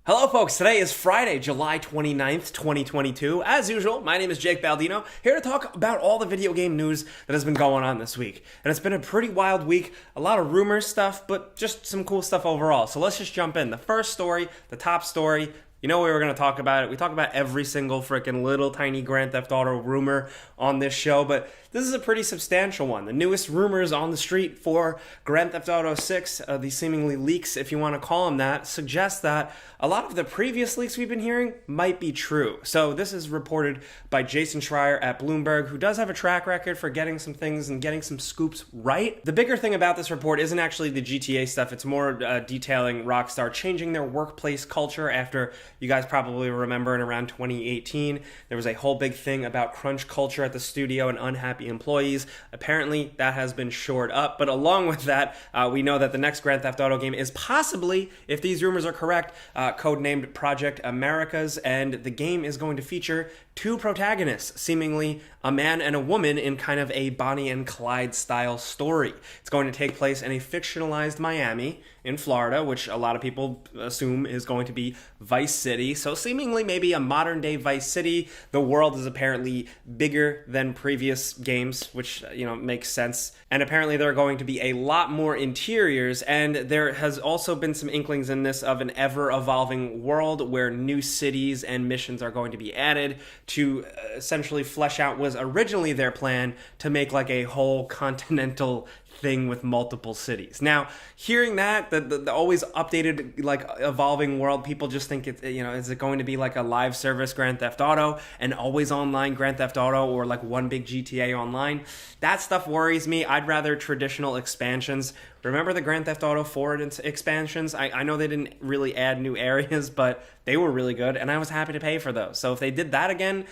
Hello folks, today is Friday, July 29th, 2022. As usual, my name is Jake Baldino, here to talk about all the video game news that has been going on this week. And it's been a pretty wild week, a lot of rumor stuff, but just some cool stuff overall. So let's just jump in. The first story, the top story, you know we were going to talk about it. We talk about every single freaking little tiny Grand Theft Auto rumor on this show, but this is a pretty substantial one. The newest rumors on the street for Grand Theft Auto 6, the seemingly leaks, if you want to call them that, suggest that a lot of the previous leaks we've been hearing might be true. So this is reported by Jason Schreier at Bloomberg, who does have a track record for getting some things and getting some scoops right. The bigger thing about this report isn't actually the GTA stuff. It's more detailing Rockstar changing their workplace culture after, you guys probably remember, in around 2018, there was a whole big thing about crunch culture at the studio and unhappy employees. Apparently, that has been shored up. But along with that, we know that the next Grand Theft Auto game is possibly, if these rumors are correct, codenamed Project Americas, and the game is going to feature two protagonists, seemingly a man and a woman, in kind of a Bonnie and Clyde style story. It's going to take place in a fictionalized Miami in Florida, which a lot of people assume is going to be Vice City. So seemingly maybe a modern day Vice City. The world is apparently bigger than previous games, which, makes sense. And apparently there are going to be a lot more interiors, and there has also been some inklings in this of an ever-evolving world where new cities and missions are going to be added to essentially flesh out was originally their plan to make like a whole continental thing with multiple cities. Now, hearing that, the always updated, like, evolving world, people just think it's, is it going to be like a live service Grand Theft Auto, an always online Grand Theft Auto, or like one big GTA Online? That stuff worries me. I'd rather traditional expansions. Remember the Grand Theft Auto 4 expansions? I know they didn't really add new areas, but they were really good, and I was happy to pay for those. So if they did that again,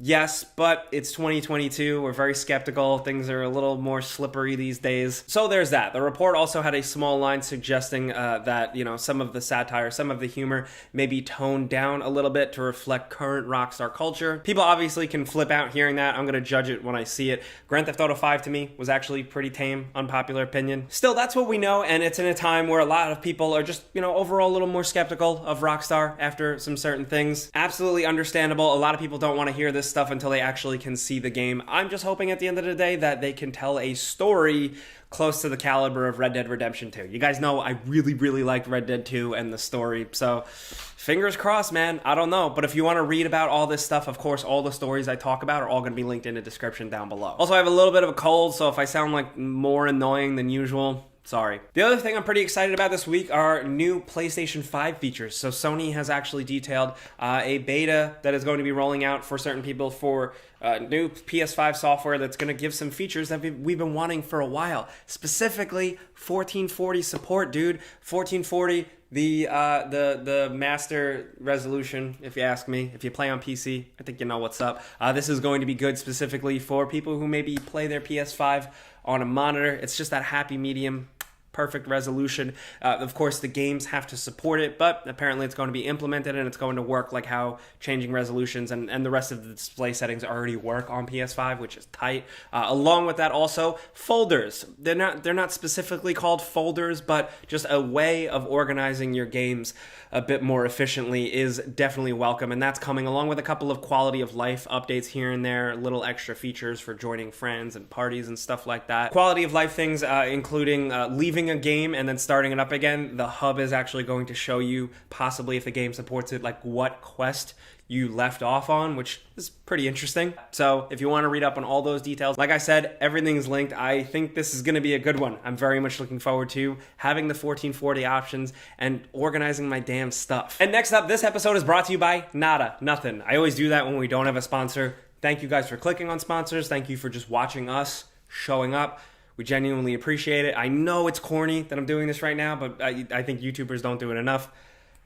yes, but it's 2022. We're very skeptical. Things are a little more slippery these days. So there's that. The report also had a small line suggesting that, some of the satire, some of the humor may be toned down a little bit to reflect current Rockstar culture. People obviously can flip out hearing that. I'm going to judge it when I see it. Grand Theft Auto 5 to me was actually pretty tame, unpopular opinion. Still, that's what we know, and it's in a time where a lot of people are just, overall a little more skeptical of Rockstar after some certain things. Absolutely understandable. A lot of people don't want to hear this stuff until they actually can see the game. I'm just hoping at the end of the day that they can tell a story close to the caliber of Red Dead Redemption 2. You guys know I really, really liked Red Dead 2 and the story, so fingers crossed, man. I don't know, but if you want to read about all this stuff, of course, all the stories I talk about are all going to be linked in the description down below. Also, I have a little bit of a cold, so if I sound like more annoying than usual, sorry. The other thing I'm pretty excited about this week are new PlayStation 5 features. So Sony has actually detailed a beta that is going to be rolling out for certain people for new PS5 software that's going to give some features that we've been wanting for a while. Specifically, 1440 support, dude. 1440, the master resolution, if you ask me. If you play on PC, I think you know what's up. This is going to be good specifically for people who maybe play their PS5 on a monitor. It's just that happy medium, perfect resolution. Of course, the games have to support it, but apparently it's going to be implemented and it's going to work like how changing resolutions and the rest of the display settings already work on PS5, which is tight. Along with that, also folders. They're not specifically called folders, but just a way of organizing your games a bit more efficiently is definitely welcome, and that's coming along with a couple of quality of life updates here and there, little extra features for joining friends and parties and stuff like that. Quality of life things including leaving a game and then starting it up again. The hub is actually going to show you, possibly if the game supports it, like what quest you left off on, which is pretty interesting. So if you want to read up on all those details, like I said, everything's linked. I think this is going to be a good one. I'm very much looking forward to having the 1440 options and organizing my damn stuff. And next up, this episode is brought to you by Nothing. I always do that when we don't have a sponsor. Thank you guys for clicking on sponsors. Thank you for just watching us, showing up. We genuinely appreciate it. I know it's corny that I'm doing this right now, but I think YouTubers don't do it enough.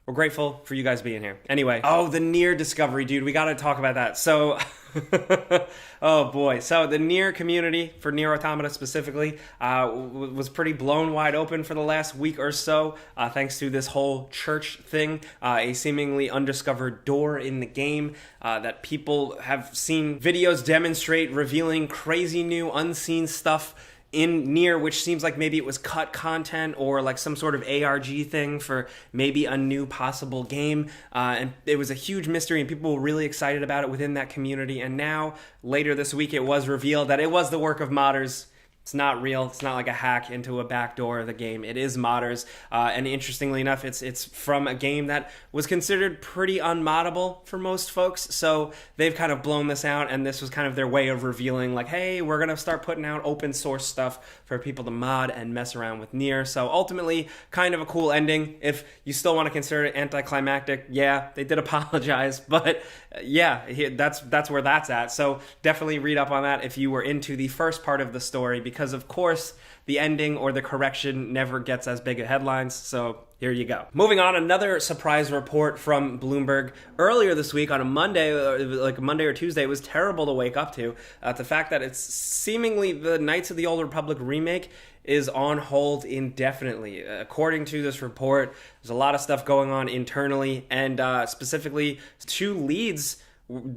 We're grateful for you guys being here. Anyway, the Nier discovery, dude. We got to talk about that. So, oh boy. So the Nier community, for Nier Automata specifically, was pretty blown wide open for the last week or so, thanks to this whole church thing, a seemingly undiscovered door in the game that people have seen videos demonstrate, revealing crazy new unseen stuff in Nier, which seems like maybe it was cut content or like some sort of ARG thing for maybe a new possible game. And it was a huge mystery and people were really excited about it within that community. And now, later this week, it was revealed that it was the work of modders. It's not real. It's not like a hack into a backdoor of the game. It is modders. And interestingly enough, it's from a game that was considered pretty unmoddable for most folks. So they've kind of blown this out, and this was kind of their way of revealing, like, hey, we're going to start putting out open source stuff for people to mod and mess around with Nier. So ultimately, kind of a cool ending. If you still want to consider it anticlimactic, yeah, they did apologize. But yeah, that's where that's at. So definitely read up on that if you were into the first part of the story, because of course the ending or the correction never gets as big a headlines. So here you go. Moving on, another surprise report from Bloomberg earlier this week on a Monday, like a Monday or Tuesday. It was terrible to wake up to. The fact that it's seemingly the Knights of the Old Republic remake is on hold indefinitely. According to this report, there's a lot of stuff going on internally, and specifically 2 leads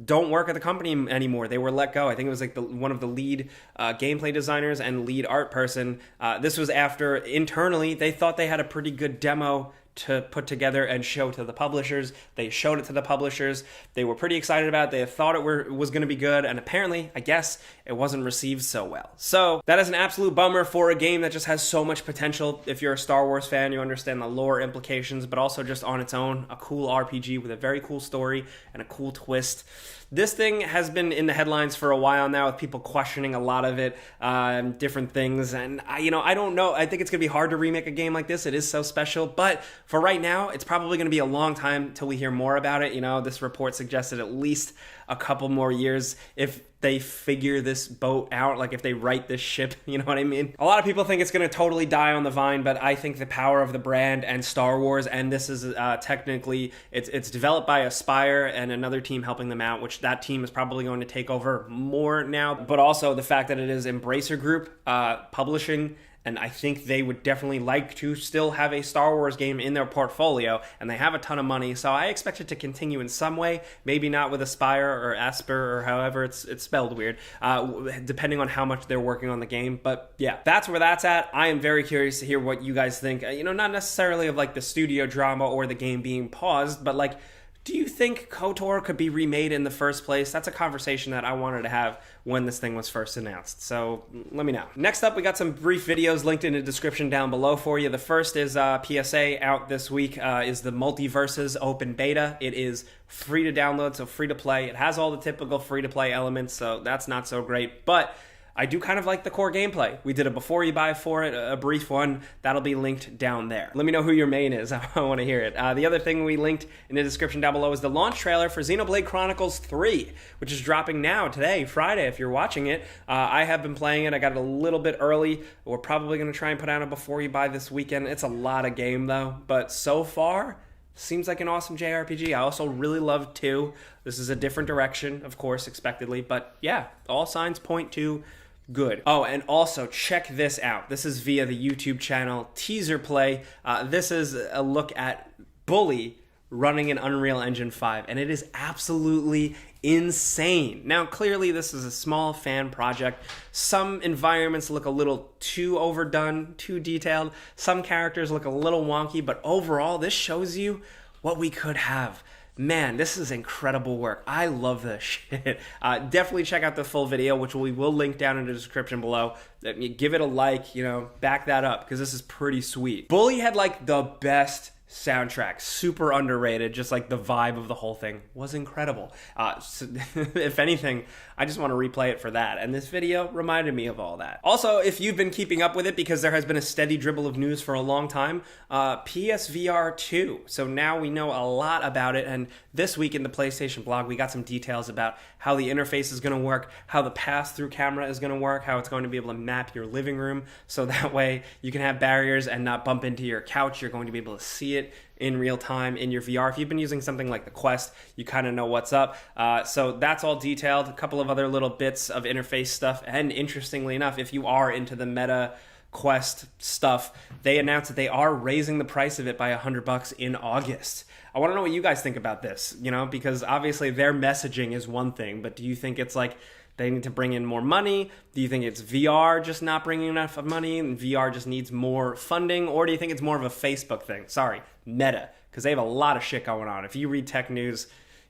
don't work at the company anymore. They were let go. I think it was like one of the lead gameplay designers and lead art person. This was after internally they thought they had a pretty good demo to put together and show to the publishers. They showed it to the publishers. They were pretty excited about it. They thought it was going to be good, and apparently, I guess, it wasn't received so well. So that is an absolute bummer for a game that just has so much potential. If you're a Star Wars fan, you understand the lore implications, but also just on its own, a cool RPG with a very cool story and a cool twist. This thing has been in the headlines for a while now, with people questioning a lot of it, different things. And I don't know. I think it's going to be hard to remake a game like this. It is so special. But for right now, it's probably going to be a long time till we hear more about it. This report suggested at least a couple more years if they figure this boat out, like if they right this ship, you know what I mean? A lot of people think it's going to totally die on the vine, but I think the power of the brand and Star Wars, and this is technically, it's developed by Aspire and another team helping them out, which that team is probably going to take over more now, but also the fact that it is Embracer Group publishing, and I think they would definitely like to still have a Star Wars game in their portfolio, and they have a ton of money, so I expect it to continue in some way, maybe not with Aspire or Asper or however it's spelled weird, depending on how much they're working on the game. But yeah, that's where that's at. I am very curious to hear what you guys think, not necessarily of like the studio drama or the game being paused, but like, do you think KOTOR could be remade in the first place? That's a conversation that I wanted to have when this thing was first announced. So let me know. Next up, we got some brief videos linked in the description down below for you. The first is PSA out this week, is the Multiverses open beta. It is free to download, so free to play. It has all the typical free to play elements, so that's not so great. But I do kind of like the core gameplay. We did a before you buy for it, a brief one. That'll be linked down there. Let me know who your main is. I want to hear it. The other thing we linked in the description down below is the launch trailer for Xenoblade Chronicles 3, which is dropping now, today, Friday, if you're watching it. I have been playing it. I got it a little bit early. We're probably going to try and put out a before you buy this weekend. It's a lot of game, though. But so far, seems like an awesome JRPG. I also really love 2. This is a different direction, of course, expectedly. But yeah, all signs point to good. Oh, and also check this out. This is via the YouTube channel Teaser Play. This is a look at Bully running in Unreal Engine 5, and it is absolutely insane. Now, clearly, this is a small fan project. Some environments look a little too overdone, too detailed. Some characters look a little wonky, but overall, this shows you what we could have. Man, this is incredible work. I love this shit. Definitely check out the full video, which we will link down in the description below. Give it a like, back that up, because this is pretty sweet. Bully had like the best soundtrack, super underrated, just like the vibe of the whole thing was incredible. So if anything, I just want to replay it for that, and this video reminded me of all that. Also, if you've been keeping up with it, because there has been a steady dribble of news for a long time, PSVR 2. So now we know a lot about it, and this week in the PlayStation blog, we got some details about how the interface is going to work, how the pass-through camera is going to work, how it's going to be able to map your living room, so that way you can have barriers and not bump into your couch. You're going to be able to see it in real time in your VR. If you've been using something like the Quest, you kind of know what's up. So that's all detailed. A couple of other little bits of interface stuff. And interestingly enough, if you are into the Meta Quest stuff, they announced that they are raising the price of it by $100 in August. I want to know what you guys think about this, because obviously their messaging is one thing, but do you think it's like they need to bring in more money? Do you think it's VR just not bringing enough money and VR just needs more funding? Or do you think it's more of a Facebook thing? Sorry, Meta, because they have a lot of shit going on. If you read tech news,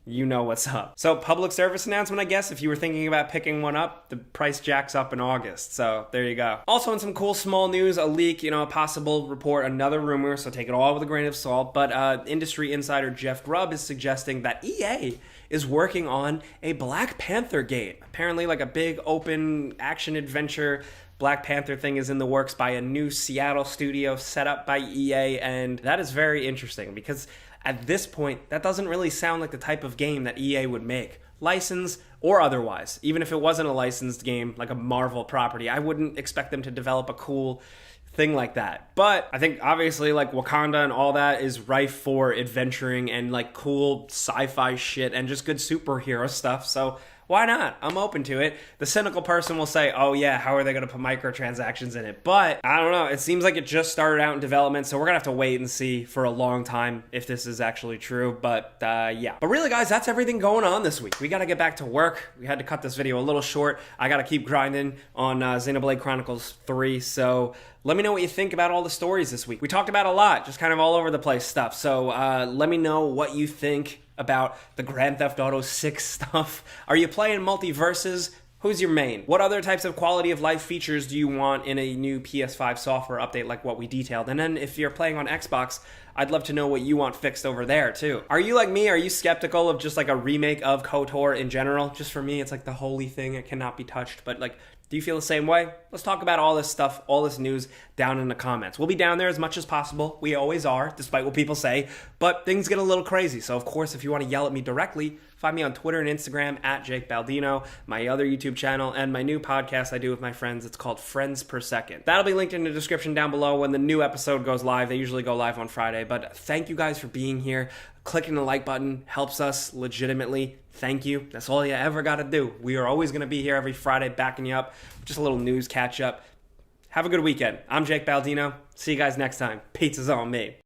you know what's up. So public service announcement, I guess, if you were thinking about picking one up, the price jacks up in August. So there you go. Also in some cool small news, a leak, a possible report, another rumor, so take it all with a grain of salt. But industry insider Jeff Grubb is suggesting that EA is working on a Black Panther game. Apparently like a big open action adventure Black Panther thing is in the works by a new Seattle studio set up by EA, and that is very interesting because at this point, that doesn't really sound like the type of game that EA would make, license or otherwise. Even if it wasn't a licensed game, like a Marvel property, I wouldn't expect them to develop a cool thing like that. But I think obviously like Wakanda and all that is rife for adventuring and like cool sci-fi shit and just good superhero stuff. So why not? I'm open to it. The cynical person will say, oh yeah, how are they going to put microtransactions in it? But I don't know. It seems like it just started out in development, so we're going to have to wait and see for a long time if this is actually true. But yeah. But really, guys, that's everything going on this week. We got to get back to work. We had to cut this video a little short. I got to keep grinding on Xenoblade Chronicles 3, so let me know what you think about all the stories this week. We talked about a lot, just kind of all over the place stuff. So let me know what you think about the Grand Theft Auto 6 stuff. Are you playing multiverses? Who's your main? What other types of quality of life features do you want in a new PS5 software update like what we detailed? And then if you're playing on Xbox, I'd love to know what you want fixed over there too. Are you like me? Are you skeptical of just like a remake of KOTOR in general? Just for me, it's like the holy thing. It cannot be touched. But like, do you feel the same way? Let's talk about all this stuff, all this news down in the comments. We'll be down there as much as possible. We always are, despite what people say. But things get a little crazy. So of course, if you want to yell at me directly, find me on Twitter and Instagram at Jake Baldino, my other YouTube channel, and my new podcast I do with my friends. It's called Friends Per Second. That'll be linked in the description down below when the new episode goes live. They usually go live on Friday. But thank you guys for being here. Clicking the like button helps us legitimately. Thank you. That's all you ever got to do. We are always going to be here every Friday backing you up. Just a little news catch up. Have a good weekend. I'm Jake Baldino. See you guys next time. Pizza's on me.